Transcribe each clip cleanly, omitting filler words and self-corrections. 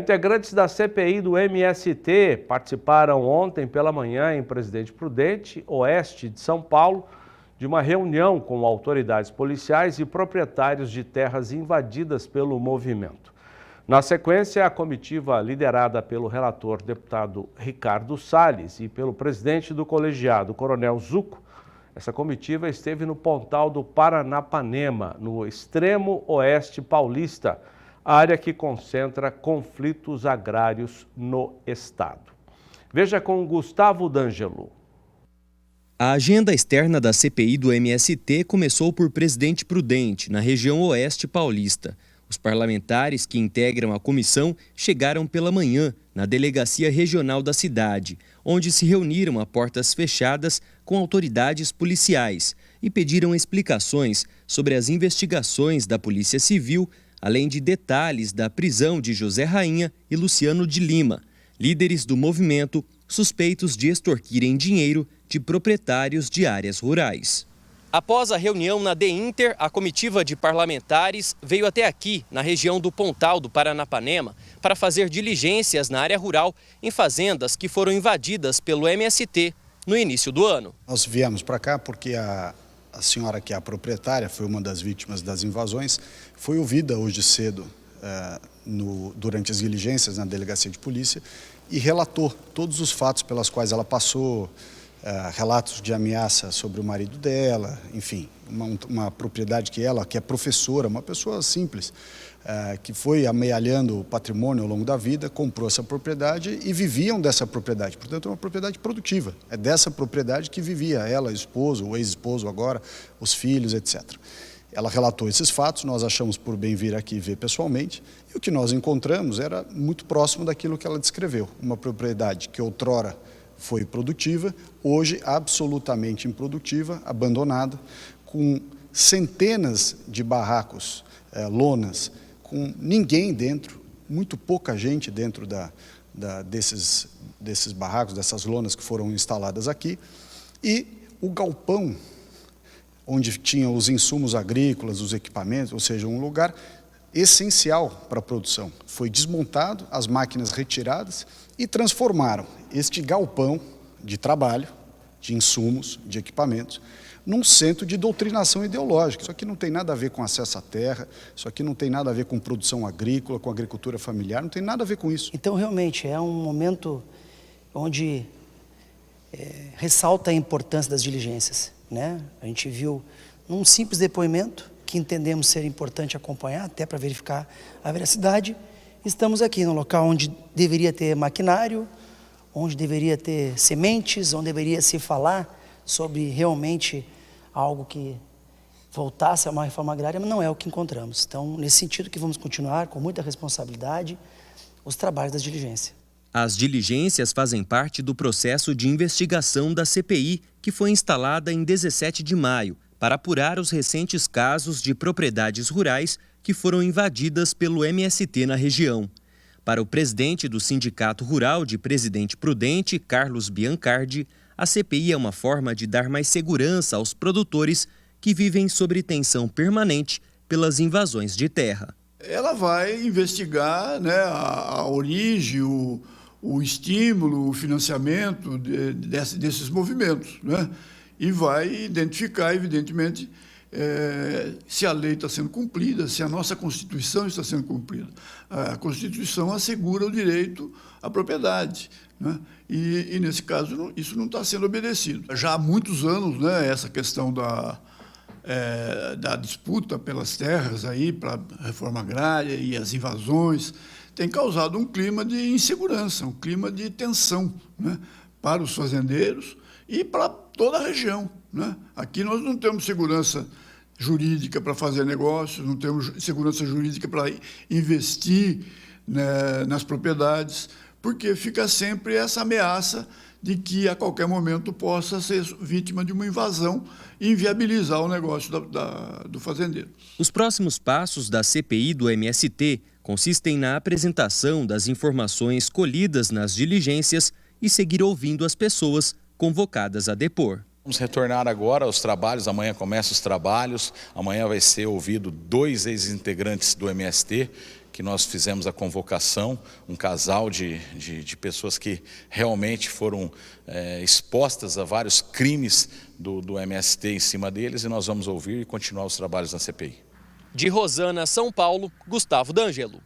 Integrantes da CPI do MST participaram ontem pela manhã em Presidente Prudente, oeste de São Paulo, de uma reunião com autoridades policiais e proprietários de terras invadidas pelo movimento. Na sequência, a comitiva liderada pelo relator deputado Ricardo Salles e pelo presidente do colegiado, Coronel Zuco, essa comitiva esteve no Pontal do Paranapanema, no extremo oeste paulista, área que concentra conflitos agrários no estado. Veja com Gustavo D'Angelo. A agenda externa da CPI do MST começou por Presidente Prudente, na região oeste paulista. Os parlamentares que integram a comissão chegaram pela manhã na Delegacia Regional da cidade, onde se reuniram a portas fechadas com autoridades policiais e pediram explicações sobre as investigações da Polícia Civil, além de detalhes da prisão de José Rainha e Luciano de Lima, líderes do movimento suspeitos de extorquirem dinheiro de proprietários de áreas rurais. Após a reunião na DEINTER, a comitiva de parlamentares veio até aqui, na região do Pontal do Paranapanema, para fazer diligências na área rural em fazendas que foram invadidas pelo MST no início do ano. Nós viemos para cá porque a senhora que é a proprietária, foi uma das vítimas das invasões, foi ouvida hoje cedo durante as diligências na delegacia de polícia e relatou todos os fatos pelas quais ela passou, relatos de ameaça sobre o marido dela, enfim, uma propriedade que ela, que é professora, uma pessoa simples, que foi amealhando o patrimônio ao longo da vida, comprou essa propriedade e viviam dessa propriedade. Portanto, é uma propriedade produtiva. É dessa propriedade que vivia ela, esposo, o ex-esposo agora, os filhos, etc. Ela relatou esses fatos, nós achamos por bem vir aqui ver pessoalmente, e o que nós encontramos era muito próximo daquilo que ela descreveu. Uma propriedade que outrora foi produtiva, hoje absolutamente improdutiva, abandonada, com centenas de barracos, lonas, com ninguém dentro, muito pouca gente dentro desses barracos, dessas lonas que foram instaladas aqui, e o galpão, onde tinham os insumos agrícolas, os equipamentos, ou seja, um lugar essencial para a produção. Foi desmontado, as máquinas retiradas e transformaram este galpão de trabalho, de insumos, de equipamentos, num centro de doutrinação ideológica. Isso aqui não tem nada a ver com acesso à terra, isso aqui não tem nada a ver com produção agrícola, com agricultura familiar, não tem nada a ver com isso. Então, realmente, é um momento onde ressalta a importância das diligências, né? A gente viu num simples depoimento, que entendemos ser importante acompanhar, até para verificar a veracidade. Estamos aqui no local onde deveria ter maquinário, onde deveria ter sementes, onde deveria se falar sobre realmente algo que voltasse a uma reforma agrária, mas não é o que encontramos. Então, nesse sentido que vamos continuar com muita responsabilidade os trabalhos da diligência. As diligências fazem parte do processo de investigação da CPI, que foi instalada em 17 de maio, para apurar os recentes casos de propriedades rurais que foram invadidas pelo MST na região. Para o presidente do Sindicato Rural de Presidente Prudente, Carlos Biancardi, a CPI é uma forma de dar mais segurança aos produtores que vivem sob tensão permanente pelas invasões de terra. Ela vai investigar, né, a origem, o estímulo, o financiamento desses movimentos, né? E vai identificar, evidentemente, se a lei está sendo cumprida, se a nossa Constituição está sendo cumprida. A Constituição assegura o direito à propriedade, né? E nesse caso, isso não está sendo obedecido. Já há muitos anos, né, essa questão da disputa pelas terras para a reforma agrária e as invasões tem causado um clima de insegurança, um clima de tensão, né, para os fazendeiros e para toda a região, né? Aqui nós não temos segurança jurídica para fazer negócios, não temos segurança jurídica para investir, né, nas propriedades, porque fica sempre essa ameaça de que a qualquer momento possa ser vítima de uma invasão e inviabilizar o negócio do fazendeiro. Os próximos passos da CPI do MST consistem na apresentação das informações colhidas nas diligências e seguir ouvindo as pessoas convocadas a depor. Vamos retornar agora aos trabalhos, amanhã começam os trabalhos, amanhã vai ser ouvido 2 ex-integrantes do MST, que nós fizemos a convocação, um casal de pessoas que realmente foram expostas a vários crimes do MST em cima deles, e nós vamos ouvir e continuar os trabalhos na CPI. De Rosana, São Paulo, Gustavo D'Angelo.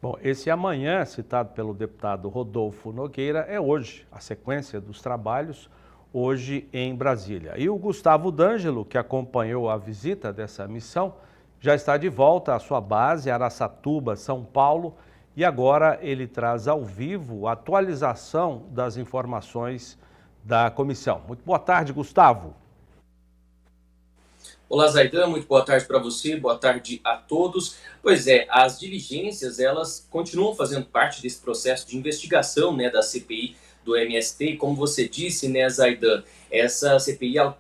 Bom, esse amanhã, citado pelo deputado Rodolfo Nogueira, é hoje, a sequência dos trabalhos, hoje em Brasília. E o Gustavo D'Angelo, que acompanhou a visita dessa missão, já está de volta à sua base, Araçatuba, São Paulo, e agora ele traz ao vivo a atualização das informações da comissão. Muito boa tarde, Gustavo. Olá, Zaidan, muito boa tarde para você, boa tarde a todos. Pois é, as diligências, elas continuam fazendo parte desse processo de investigação, né, da CPI do MST, e como você disse, né, Zaidan, essa CPI ela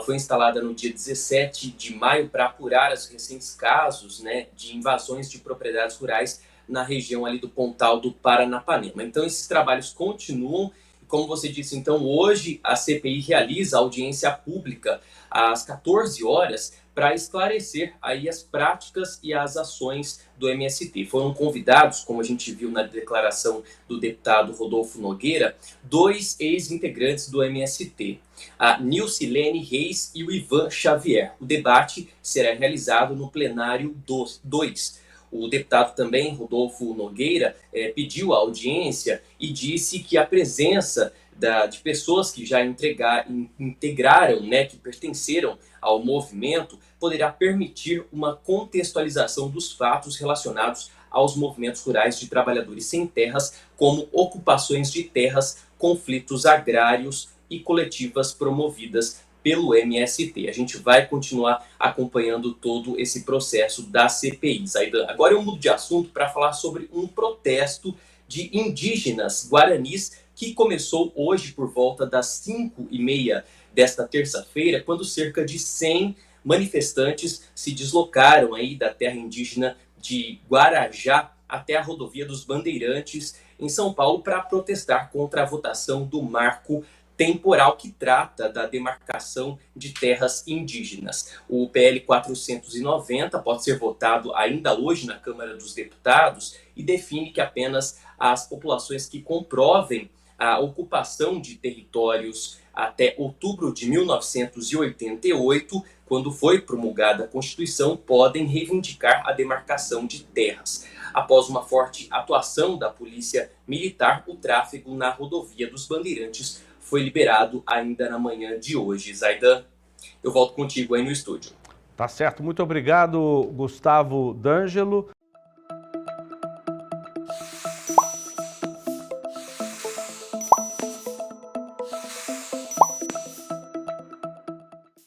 foi instalada no dia 17 de maio para apurar os recentes casos, né, de invasões de propriedades rurais na região ali do Pontal do Paranapanema. Então esses trabalhos continuam, e como você disse, então hoje a CPI realiza audiência pública às 14 horas para esclarecer aí as práticas e as ações do MST. Foram convidados, como a gente viu na declaração do deputado Rodolfo Nogueira, 2 ex-integrantes do MST, a Nilcilene Reis e o Ivan Xavier. O debate será realizado no plenário 2. O deputado também, Rodolfo Nogueira, pediu a audiência e disse que a presença de pessoas que já integraram, né, que pertenceram ao movimento, poderá permitir uma contextualização dos fatos relacionados aos movimentos rurais de trabalhadores sem terras, como ocupações de terras, conflitos agrários e coletivas promovidas pelo MST. A gente vai continuar acompanhando todo esse processo da CPI. Agora eu mudo de assunto para falar sobre um protesto de indígenas guaranis que começou hoje por volta das 5h30 desta terça-feira, quando cerca de 100 manifestantes se deslocaram aí da terra indígena de Guarajá até a rodovia dos Bandeirantes, em São Paulo, para protestar contra a votação do marco temporal que trata da demarcação de terras indígenas. O PL 490 pode ser votado ainda hoje na Câmara dos Deputados e define que apenas as populações que comprovem a ocupação de territórios até outubro de 1988, quando foi promulgada a Constituição, podem reivindicar a demarcação de terras. Após uma forte atuação da Polícia Militar, o tráfego na rodovia dos Bandeirantes foi liberado ainda na manhã de hoje. Zaidan, eu volto contigo aí no estúdio. Tá certo, muito obrigado, Gustavo D'Angelo.